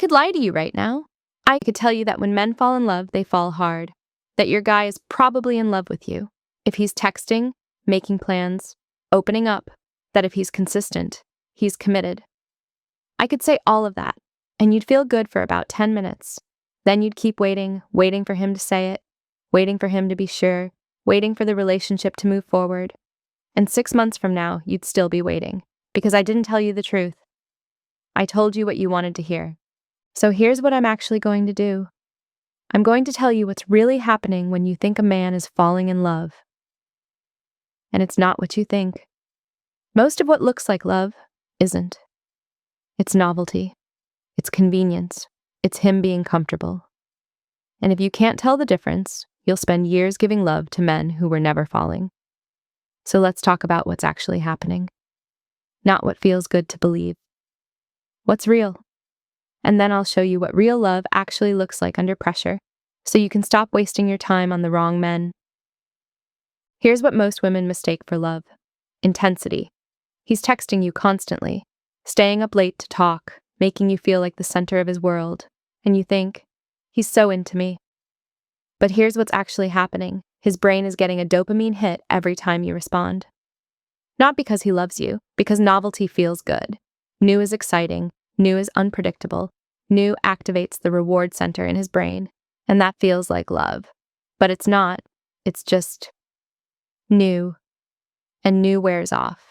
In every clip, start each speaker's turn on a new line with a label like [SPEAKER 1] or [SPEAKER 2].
[SPEAKER 1] could lie to you right now. I could tell you that when men fall in love, they fall hard. That your guy is probably in love with you. If he's texting, making plans, opening up, that if he's consistent, he's committed. I could say all of that, and you'd feel good for about 10 minutes. Then you'd keep waiting, waiting for him to say it, waiting for him to be sure, waiting for the relationship to move forward. And 6 months from now, you'd still be waiting, because I didn't tell you the truth. I told you what you wanted to hear. So here's what I'm actually going to do. I'm going to tell you what's really happening when you think a man is falling in love. And it's not what you think. Most of what looks like love isn't. It's novelty. It's convenience. It's him being comfortable. And if you can't tell the difference, you'll spend years giving love to men who were never falling. So let's talk about what's actually happening. Not what feels good to believe. What's real? And then I'll show you what real love actually looks like under pressure, so you can stop wasting your time on the wrong men. Here's what most women mistake for love. Intensity. He's texting you constantly, staying up late to talk, making you feel like the center of his world, and you think, he's so into me. But here's what's actually happening. His brain is getting a dopamine hit every time you respond. Not because he loves you, because novelty feels good. New is exciting, new is unpredictable, new activates the reward center in his brain, and that feels like love. But it's not, it's just new, and new wears off.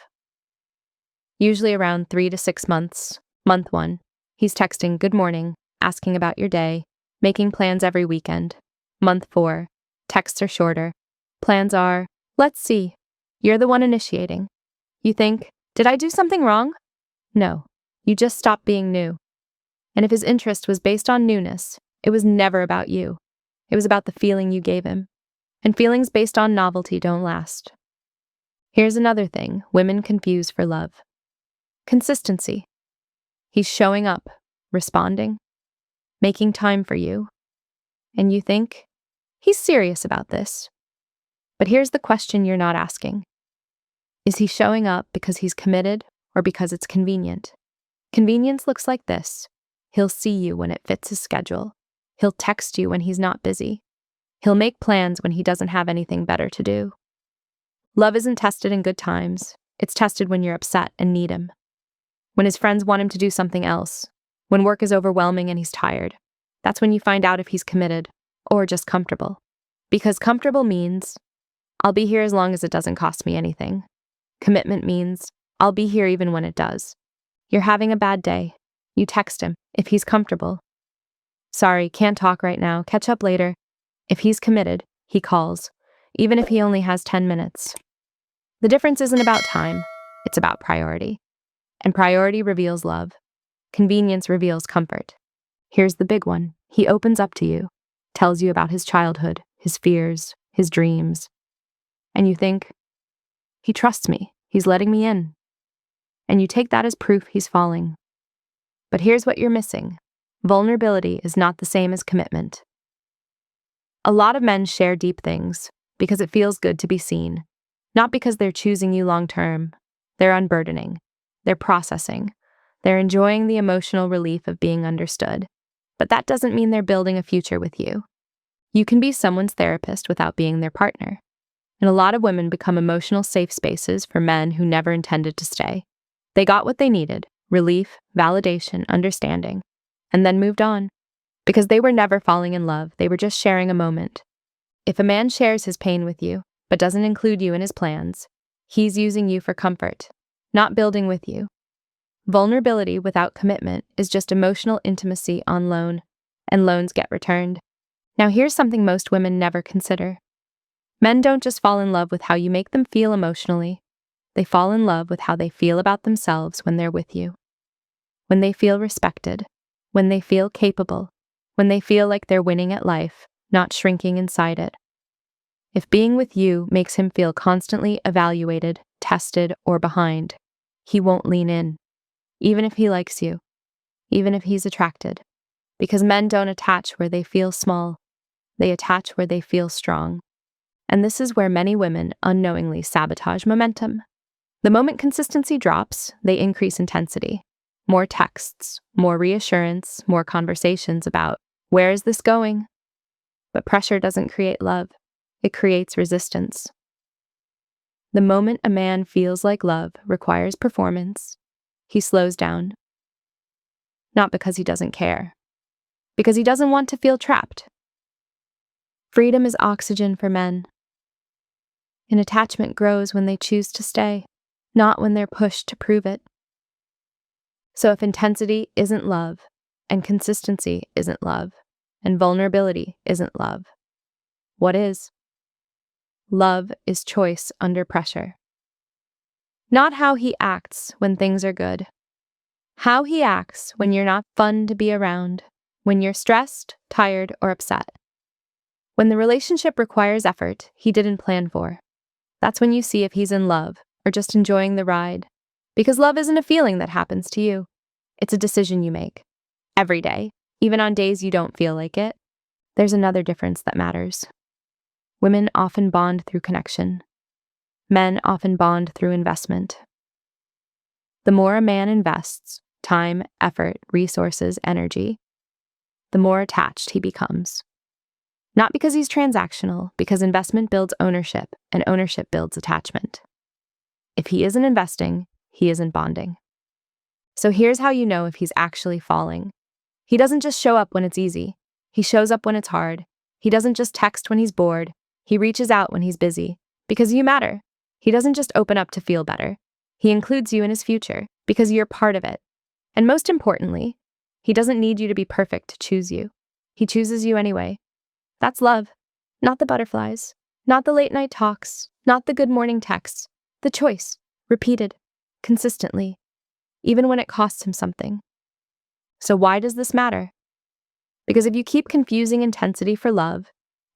[SPEAKER 1] Usually around 3 to 6 months. Month 1, he's texting good morning, asking about your day, making plans every weekend. Month 4, texts are shorter. Plans are, let's see. You're the one initiating. You think, did I do something wrong? No, you just stopped being new. And if his interest was based on newness, it was never about you. It was about the feeling you gave him. And feelings based on novelty don't last. Here's another thing women confuse for love. Consistency. He's showing up, responding, making time for you. And you think, he's serious about this. But here's the question you're not asking. Is he showing up because he's committed or because it's convenient? Convenience looks like this. He'll see you when it fits his schedule. He'll text you when he's not busy. He'll make plans when he doesn't have anything better to do. Love isn't tested in good times. It's tested when you're upset and need him. When his friends want him to do something else. When work is overwhelming and he's tired. That's when you find out if he's committed or just comfortable. Because comfortable means, I'll be here as long as it doesn't cost me anything. Commitment means, I'll be here even when it does. You're having a bad day. You text him, if he's comfortable. Sorry, can't talk right now, catch up later. If he's committed, he calls, even if he only has 10 minutes. The difference isn't about time, it's about priority. And priority reveals love. Convenience reveals comfort. Here's the big one. He opens up to you, tells you about his childhood, his fears, his dreams. And you think, he trusts me, he's letting me in. And you take that as proof he's falling. But here's what you're missing. Vulnerability is not the same as commitment. A lot of men share deep things because it feels good to be seen, not because they're choosing you long term. They're unburdening. They're processing. They're enjoying the emotional relief of being understood. But that doesn't mean they're building a future with you. You can be someone's therapist without being their partner. And a lot of women become emotional safe spaces for men who never intended to stay. They got what they needed, relief, validation, understanding, and then moved on. Because they were never falling in love, they were just sharing a moment. If a man shares his pain with you, but doesn't include you in his plans, he's using you for comfort, not building with you. Vulnerability without commitment is just emotional intimacy on loan, and loans get returned. Now here's something most women never consider. Men don't just fall in love with how you make them feel emotionally. They fall in love with how they feel about themselves when they're with you. When they feel respected, when they feel capable, when they feel like they're winning at life, not shrinking inside it. If being with you makes him feel constantly evaluated, tested, or behind, he won't lean in, even if he likes you, even if he's attracted. Because men don't attach where they feel small, they attach where they feel strong. And this is where many women unknowingly sabotage momentum. The moment consistency drops, they increase intensity. more texts, more reassurance, more conversations about where is this going? But pressure doesn't create love, it creates resistance. The moment a man feels like love requires performance, he slows down. Not because he doesn't care, because he doesn't want to feel trapped. Freedom is oxygen for men. An attachment grows when they choose to stay, not when they're pushed to prove it. So if intensity isn't love, and consistency isn't love, and vulnerability isn't love, what is? Love is choice under pressure. Not how he acts when things are good. How he acts when you're not fun to be around, when you're stressed, tired, or upset. When the relationship requires effort he didn't plan for. That's when you see if he's in love or just enjoying the ride. Because love isn't a feeling that happens to you. It's a decision you make. Every day, even on days you don't feel like it. There's another difference that matters. Women often bond through connection. Men often bond through investment. The more a man invests, time, effort, resources, energy, the more attached he becomes. Not because he's transactional, because investment builds ownership, and ownership builds attachment. If he isn't investing, he isn't bonding. So here's how you know if he's actually falling. He doesn't just show up when it's easy. He shows up when it's hard. He doesn't just text when he's bored. He reaches out when he's busy. Because you matter. He doesn't just open up to feel better. He includes you in his future, because you're part of it. And most importantly, he doesn't need you to be perfect to choose you. He chooses you anyway. That's love. Not the butterflies. Not the late night talks. Not the good morning texts. The choice. Repeated. Consistently. Even when it costs him something. So why does this matter? Because if you keep confusing intensity for love,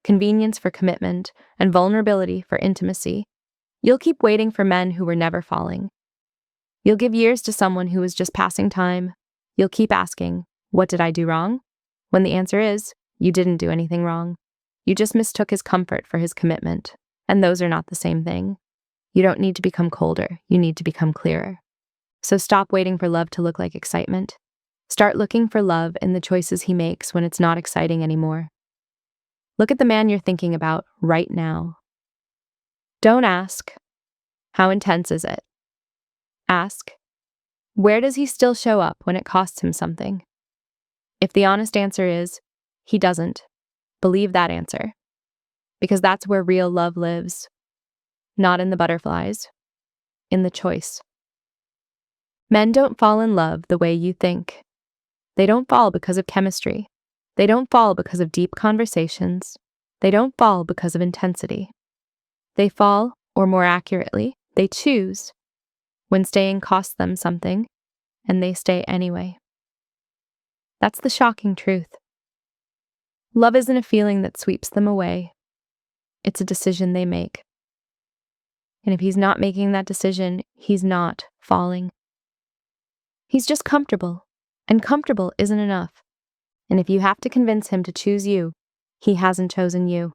[SPEAKER 1] convenience for commitment, and vulnerability for intimacy, you'll keep waiting for men who were never falling. You'll give years to someone who was just passing time. You'll keep asking, what did I do wrong? When the answer is, you didn't do anything wrong. You just mistook his comfort for his commitment, and those are not the same thing. You don't need to become colder, you need to become clearer. So stop waiting for love to look like excitement. Start looking for love in the choices he makes when it's not exciting anymore. Look at the man you're thinking about right now. Don't ask, how intense is it? Ask, where does he still show up when it costs him something? If the honest answer is, he doesn't, believe that answer. Because that's where real love lives. Not in the butterflies, in the choice. Men don't fall in love the way you think. They don't fall because of chemistry. They don't fall because of deep conversations. They don't fall because of intensity. They fall, or more accurately, they choose, when staying costs them something, and they stay anyway. That's the shocking truth. Love isn't a feeling that sweeps them away. It's a decision they make. And if he's not making that decision, he's not falling. He's just comfortable, and comfortable isn't enough. And if you have to convince him to choose you, he hasn't chosen you.